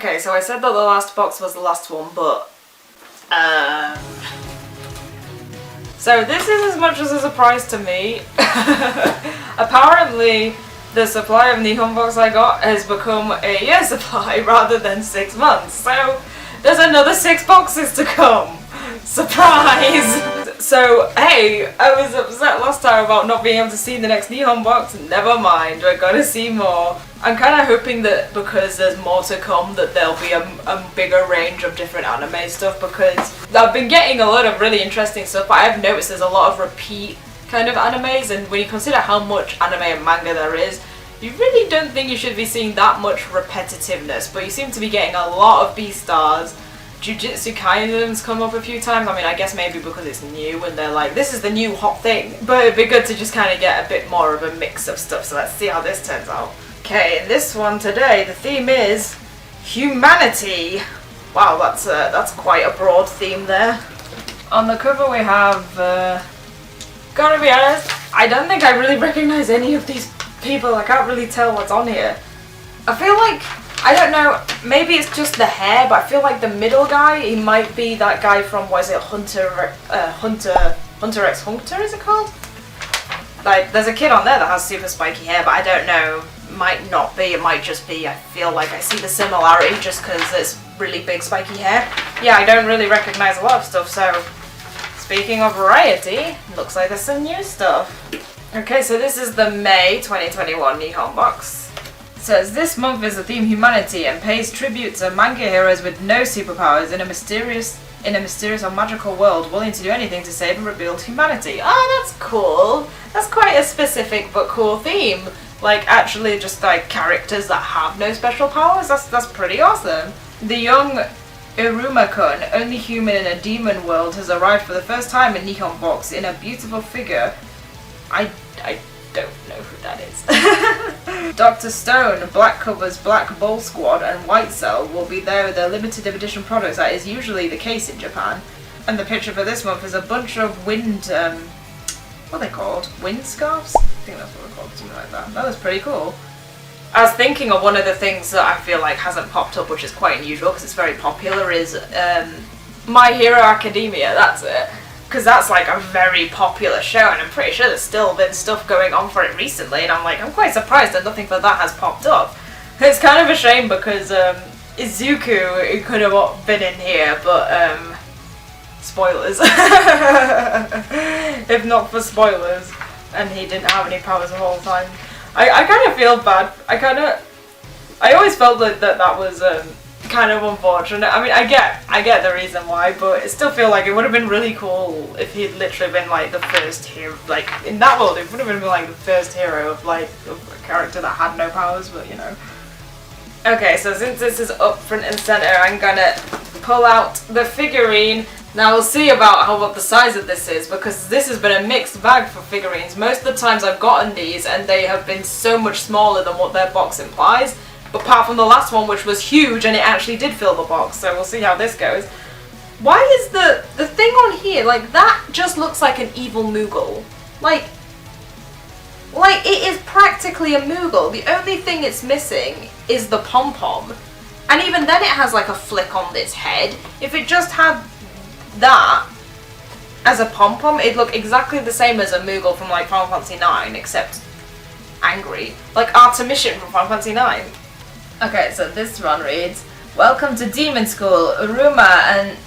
Okay, so I said that the last box was the last one, but so this is as much as a surprise to me. Apparently, the supply of Nihon box I got has become a year supply rather than 6 months. So there's another 6 boxes to come. Surprise! So, hey, I was upset last time about not being able to see the next Nihon box. Never mind, we're gonna see more. I'm kind of hoping that because there's more to come that there'll be a bigger range of different anime stuff, because I've been getting a lot of really interesting stuff, but I've noticed there's a lot of repeat kind of animes, and when you consider how much anime and manga there is, you really don't think you should be seeing that much repetitiveness, but you seem to be getting a lot of B-stars. Jujutsu Kaisen's come up a few times. I mean, I guess maybe because it's new and they're like, this is the new hot thing. But it'd be good to just kind of get a bit more of a mix of stuff, so let's see how this turns out. Okay, in this one today, the theme is humanity. Wow, that's quite a broad theme there. On the cover we have, gotta be honest, I don't think I really recognize any of these people. I can't really tell what's on here. I feel like, I don't know, maybe it's just the hair, but I feel like the middle guy, he might be that guy from, what is it, Hunter x Hunter, is it called? Like, there's a kid on there that has super spiky hair, but I don't know, might not be, it might just be, I feel like I see the similarity just because it's really big spiky hair. Yeah, I don't really recognize a lot of stuff, so speaking of variety, looks like there's some new stuff. Okay, so this is the May 2021 Nihon box. It says, this month is the theme humanity and pays tribute to manga heroes with no superpowers in a mysterious or magical world, willing to do anything to save and rebuild humanity. Oh, that's cool. That's quite a specific but cool theme. Like, actually just like characters that have no special powers. That's pretty awesome. The young Iruma-kun, only human in a demon world, has arrived for the first time in Nihon box in a beautiful figure. I don't know who that is. Dr. Stone, Black Cover's Black Bull Squad and White Cell will be there with their limited edition products, that is usually the case in Japan. And the picture for this month is a bunch of wind, what are they called? Wind scarves? I think that's what they're called, something like that. That was pretty cool. I was thinking of one of the things that I feel like hasn't popped up, which is quite unusual because it's very popular, is My Hero Academia, that's it. Because that's like a very popular show, and I'm pretty sure there's still been stuff going on for it recently, and I'm quite surprised that nothing for that has popped up. It's kind of a shame because Izuku, it could have been in here, but spoilers. If not for spoilers, and he didn't have any powers the whole time. I kind of feel bad. I always felt that was kind of unfortunate. I mean, I get the reason why, but I still feel like it would have been really cool if he'd literally been like the first hero, like in that world it would have been like the first hero of like of a character that had no powers, but you know. Okay, so since this is up front and center, I'm gonna pull out the figurine. Now we'll see about what the size of this is, because this has been a mixed bag for figurines. Most of the times I've gotten these and they have been so much smaller than what their box implies. Apart from the last one, which was huge and it actually did fill the box, so we'll see how this goes. Why is the thing on here, like, that just looks like an evil Moogle. Like it is practically a Moogle. The only thing it's missing is the pom-pom. And even then it has like a flick on its head. If it just had that as a pom-pom, it'd look exactly the same as a Moogle from like Final Fantasy IX, except angry. Like Artemission from Final Fantasy IX. Okay, so this one reads, welcome to Demon School, Iruma and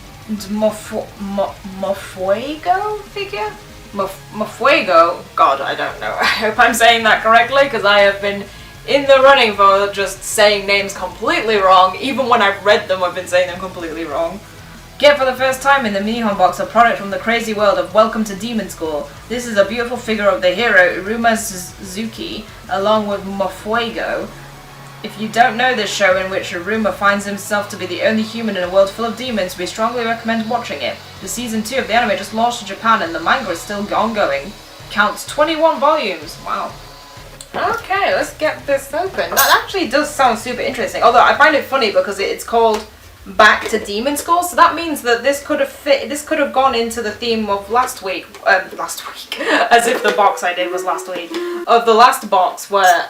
Mofuego figure? Mofuego? God, I don't know. I hope I'm saying that correctly, because I have been in the running for just saying names completely wrong. Even when I've read them, I've been saying them completely wrong. Get for the first time in the Nihon box a product from the crazy world of Welcome to Demon School. This is a beautiful figure of the hero, Iruma Suzuki, along with Mofuego. If you don't know this show in which Iruma finds himself to be the only human in a world full of demons, we strongly recommend watching it. The season 2 of the anime just launched in Japan and the manga is still ongoing. Counts 21 volumes. Wow. Okay, let's get this open. That actually does sound super interesting, although I find it funny because it's called Back to Demon School, so that means that this could have gone into the theme of last week, as if the box I did was last week, of the last box where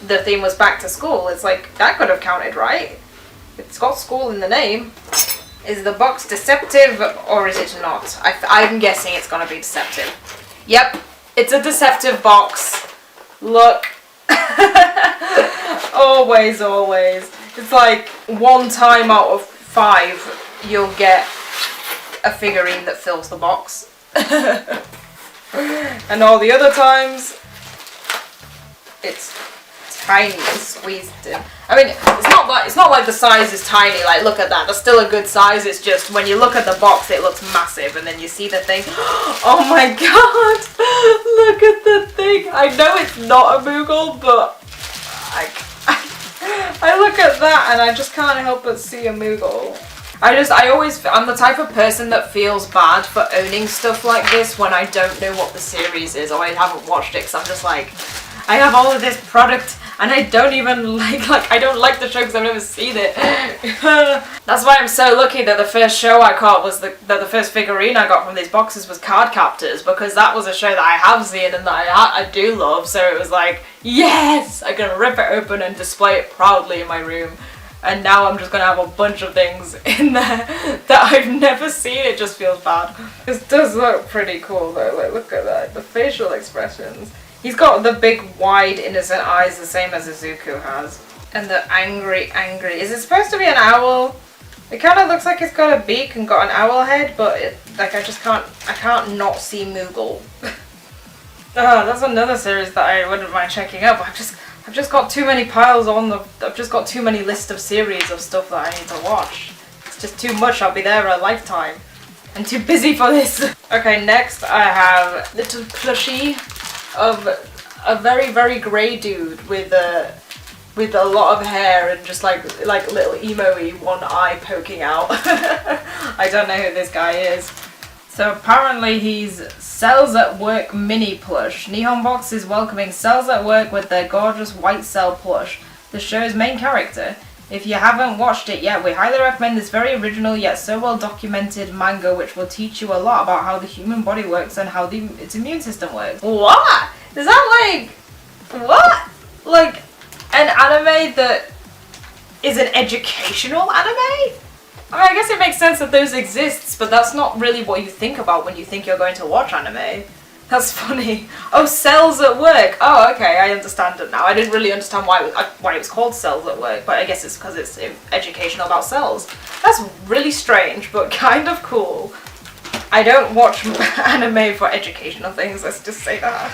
the theme was back to school. It's like, that could have counted, right? It's got school in the name. Is the box deceptive or is it not? I'm guessing it's gonna be deceptive. Yep, it's a deceptive box. Look. Always, always. It's like 1 time out of 5 you'll get a figurine that fills the box. And all the other times it's tiny and squeezed in. I mean, it's not like the size is tiny, like look at that, that's still a good size, it's just when you look at the box it looks massive and then you see the thing. Oh my god! Look at the thing! I know it's not a Moogle, but I look at that and I just can't help but see a Moogle. I'm the type of person that feels bad for owning stuff like this when I don't know what the series is or I haven't watched it, because I'm just like, I have all of this product and I don't even I don't like the show because I've never seen it. That's why I'm so lucky that the first show I got was the first figurine I got from these boxes was Card Captors, because that was a show that I have seen and that I do love, so it was like, yes! I can rip it open and display it proudly in my room. And now I'm just gonna have a bunch of things in there that I've never seen. It just feels bad. This does look pretty cool though, like look at that, the facial expressions. He's got the big, wide, innocent eyes, the same as Izuku has. And the angry. Is it supposed to be an owl? It kind of looks like it's got a beak and got an owl head, but I can't not see Moogle. That's another series that I wouldn't mind checking out, but I've just got too many piles I've just got too many lists of series of stuff that I need to watch. It's just too much, I'll be there a lifetime. I'm too busy for this. Okay, next I have a little plushie of a very, very grey dude with a lot of hair and just like little emo-y one eye poking out. I don't know who this guy is. So apparently he's Cells at Work mini plush. Nihon Box is welcoming Cells at Work with their gorgeous white cell plush, the show's main character. If you haven't watched it yet, we highly recommend this very original yet so well documented manga, which will teach you a lot about how the human body works and how its immune system works. What? Is that like... what? Like an anime that is an educational anime? I mean, I guess it makes sense that those exist, but that's not really what you think about when you think you're going to watch anime. That's funny. Oh, Cells at Work. Oh, okay, I understand it now. I didn't really understand why it was called Cells at Work, but I guess it's because it's educational about cells. That's really strange, but kind of cool. I don't watch anime for educational things, let's just say that.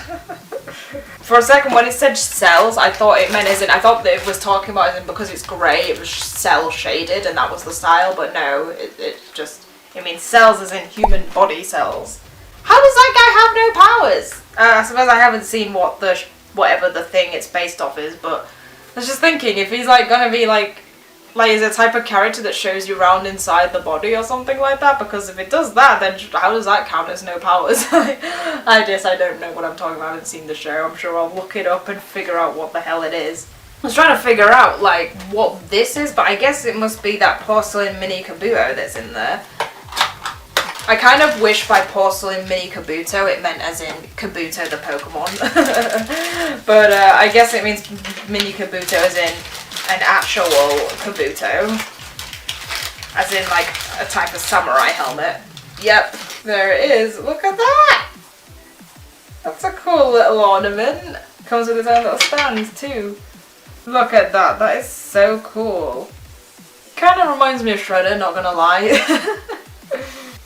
For a second, when it said cells, I thought it meant I thought that it was talking about as in because it's grey, it was cell shaded and that was the style, but no, it means cells as in human body cells. How does that guy have no powers? I suppose I haven't seen whatever the thing it's based off is, but I was just thinking, if he's like gonna be like is a type of character that shows you around inside the body or something like that, because if it does that, then how does that count as no powers? I guess I don't know what I'm talking about, I haven't seen the show. I'm sure I'll look it up and figure out what the hell it is. I was trying to figure out like what this is, but I guess it must be that porcelain mini Kabuto that's in there. I kind of wish by porcelain mini Kabuto it meant as in Kabuto the Pokemon. But I guess it means mini Kabuto as in an actual Kabuto, as in like a type of samurai helmet. Yep, there it is. Look at that! That's a cool little ornament. Comes with its own little stand too. Look at that, that is so cool. Kind of reminds me of Shredder, not gonna lie.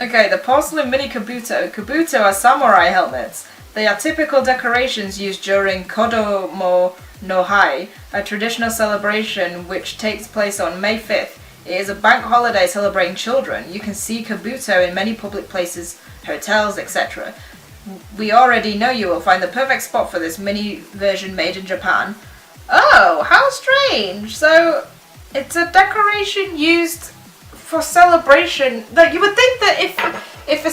Okay, the porcelain mini Kabuto. Kabuto are samurai helmets. They are typical decorations used during Kodomo no Hai, a traditional celebration which takes place on May 5th. It is a bank holiday celebrating children. You can see Kabuto in many public places, hotels, etc. We already know you will find the perfect spot for this mini version made in Japan. Oh, how strange! So, it's a decoration used for celebration. Like, you would think that if a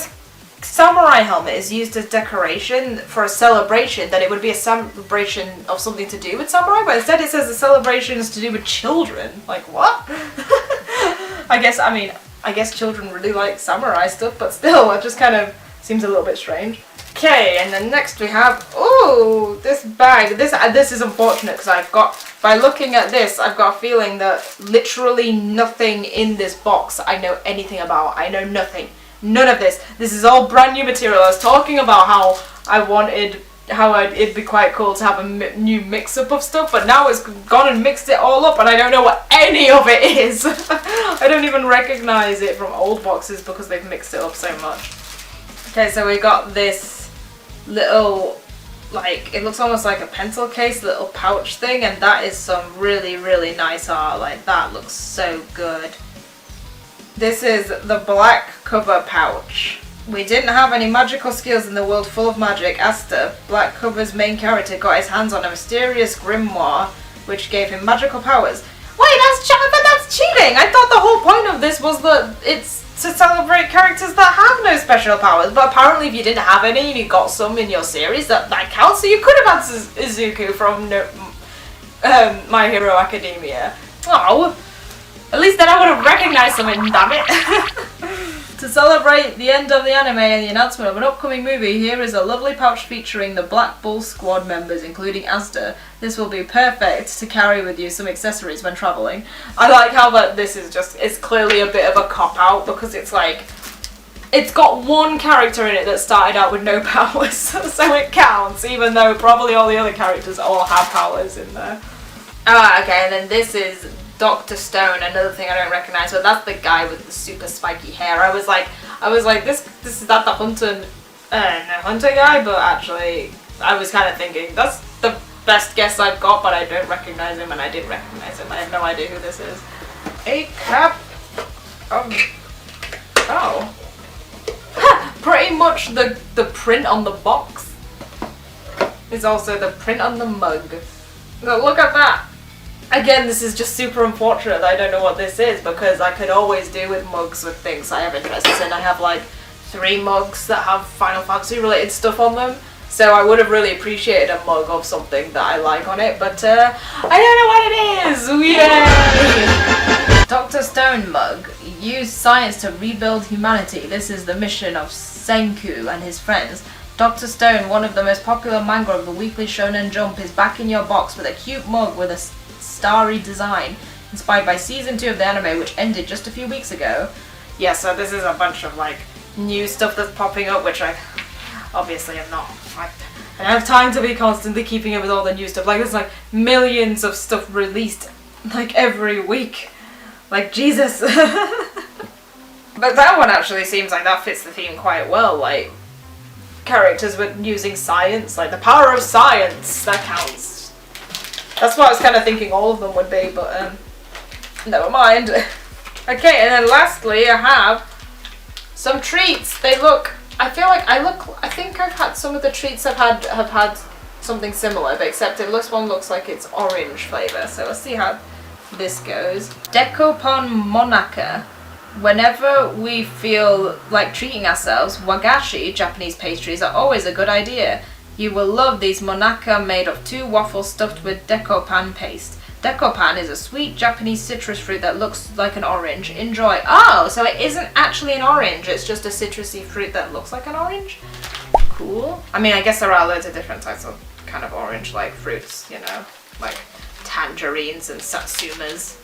samurai helmet is used as decoration for a celebration, then it would be a celebration of something to do with samurai, but instead it says the celebration is to do with children. Like, what? I guess children really like samurai stuff, but still, it just kind of seems a little bit strange. Okay, and then next we have, ooh, this bag. This is unfortunate because by looking at this, I've got a feeling that literally nothing in this box I know anything about. I know nothing. None of this. This is all brand new material. I was talking about how it'd be quite cool to have a new mix-up of stuff, but now it's gone and mixed it all up and I don't know what any of it is. I don't even recognize it from old boxes because they've mixed it up so much. Okay, so we got this little, like, it looks almost like a pencil case, little pouch thing, and that is some really, really nice art. Like, that looks so good. This is the black cover pouch. We didn't have any magical skills in the world full of magic. Asta, Black Cover's main character, got his hands on a mysterious grimoire which gave him magical powers. Wait, that's cheating! I thought the whole point of this was that it's to celebrate characters that have no special powers, but apparently if you didn't have any and you got some in your series, that counts. So you could have had Izuku from My Hero Academia. Oh, at least then I would have recognized something, damn it. To celebrate the end of the anime and the announcement of an upcoming movie, here is a lovely pouch featuring the Black Bull squad members, including Asda. This will be perfect to carry with you some accessories when travelling. I like how that this is just, it's clearly a bit of a cop-out because it's like, it's got one character in it that started out with no powers, so it counts, even though probably all the other characters all have powers in there. Ah, okay, and then this is Dr. Stone, another thing I don't recognize, but that's the guy with the super spiky hair. I was like, this is that the hunter guy, but actually, I was kind of thinking that's the best guess I've got, but I don't recognize him, and I didn't recognize him. I have no idea who this is. A cap of, oh, pretty much the print on the box is also the print on the mug. So look at that. Again, this is just super unfortunate that I don't know what this is, because I could always do with mugs with things I have interest in. I have like 3 mugs that have Final Fantasy related stuff on them, so I would have really appreciated a mug of something that I like on it, but I don't know what it is! Yay! Dr. Stone mug. Use science to rebuild humanity. This is the mission of Senku and his friends. Dr. Stone, one of the most popular manga of the Weekly Shonen Jump, is back in your box with a cute mug with a starry design, inspired by season 2 of the anime, which ended just a few weeks ago. Yeah, so this is a bunch of like new stuff that's popping up, which I obviously am not. I don't have time to be constantly keeping up with all the new stuff. Like there's like millions of stuff released like every week. Like Jesus. But that one actually seems like that fits the theme quite well. Like characters with using science, like the power of science, that counts. That's what I was kind of thinking all of them would be, but never mind. Okay, and then lastly I have some treats. They look, I think I've had some of the treats have had something similar, but except one looks like it's orange flavour, so let's see how this goes. Dekopon Monaka. Whenever we feel like treating ourselves, wagashi, Japanese pastries, are always a good idea. You will love these monaka made of 2 waffles stuffed with dekopan paste. Dekopan is a sweet Japanese citrus fruit that looks like an orange. Enjoy. Oh, so it isn't actually an orange, it's just a citrusy fruit that looks like an orange? Cool. I mean, I guess there are loads of different types of kind of orange-like fruits, you know, like tangerines and satsumas,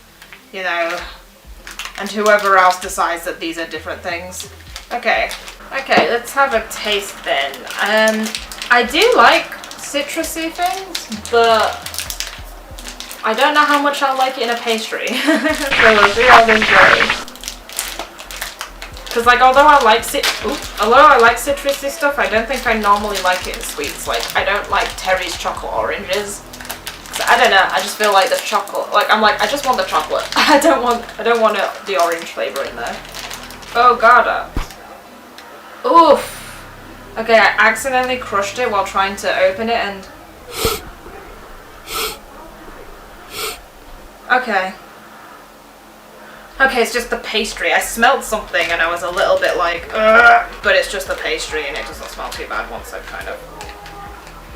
you know, and whoever else decides that these are different things. Okay, let's have a taste then. I do like citrusy things, but I don't know how much I'll like it in a pastry. So we'll see how this goes. Because like, although I like citrusy stuff, I don't think I normally like it in sweets. Like, I don't like Terry's chocolate oranges. So, I don't know, I just feel like the chocolate, like I'm like, I just want the chocolate. I don't want the orange flavour in there. Oh god. Oof. Okay, I accidentally crushed it while trying to open it and... Okay. Okay, it's just the pastry. I smelled something and I was a little bit like, ugh, but it's just the pastry and it doesn't smell too bad once I've kind of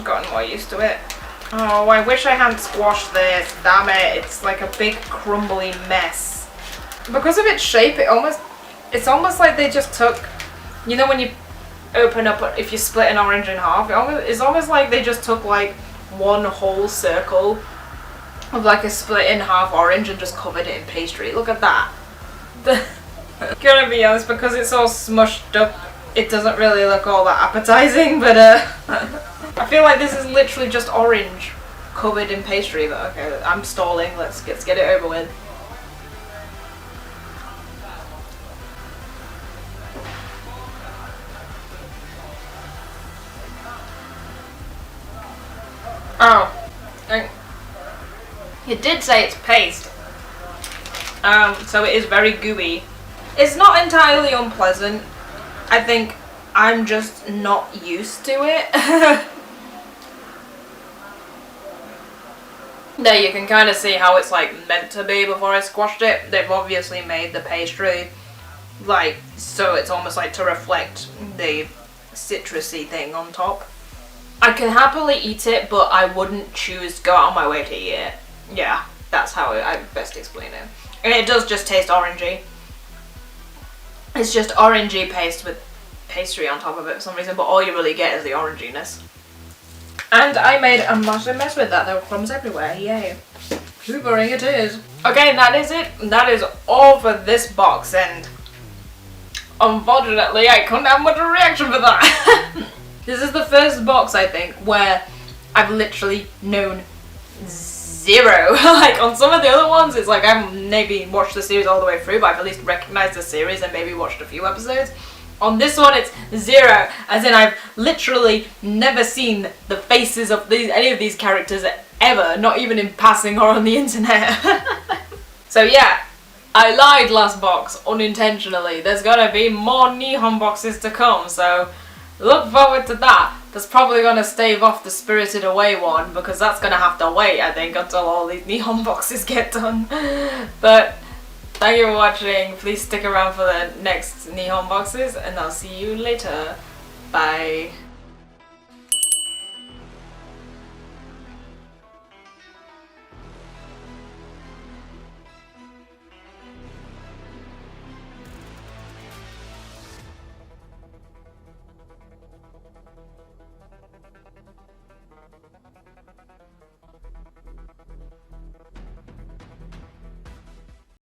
gotten more used to it. Oh, I wish I hadn't squashed this. Damn it, it's like a big crumbly mess. Because of its shape, it's almost like they just took, you know when you open up if you split an orange in half. It's almost like they just took like one whole circle of like a split in half orange and just covered it in pastry. Look at that. Gonna be honest, because it's all smushed up, it doesn't really look all that appetizing, but I feel like this is literally just orange covered in pastry, but okay, I'm stalling, let's get it over with. Oh, it did say it's paste, so it is very gooey. It's not entirely unpleasant. I think I'm just not used to it. There you can kind of see how it's like meant to be before I squashed it. They've obviously made the pastry like so it's almost like to reflect the citrusy thing on top. I can happily eat it, but I wouldn't choose to go out of my way to eat it. Yeah, that's how I best explain it. And it does just taste orangey. It's just orangey paste with pastry on top of it for some reason, but all you really get is the oranginess. And I made a massive mess with that. There were crumbs everywhere. Yay. Hoovering it is. Okay, that is it. That is all for this box, and unfortunately I couldn't have much of a reaction for that. This is the first box, I think, where I've literally known zero. Like on some of the other ones, it's like I've maybe watched the series all the way through, but I've at least recognized the series and maybe watched a few episodes. On this one, it's zero, as in I've literally never seen the faces of any of these characters ever, not even in passing or on the internet. So yeah, I lied last box unintentionally. There's gonna be more Nihon boxes to come, so look forward to that. That's probably gonna stave off the Spirited Away one, because that's gonna have to wait, I think, until all these Nihon boxes get done. But thank you for watching. Please stick around for the next Nihon boxes, and I'll see you later. Bye.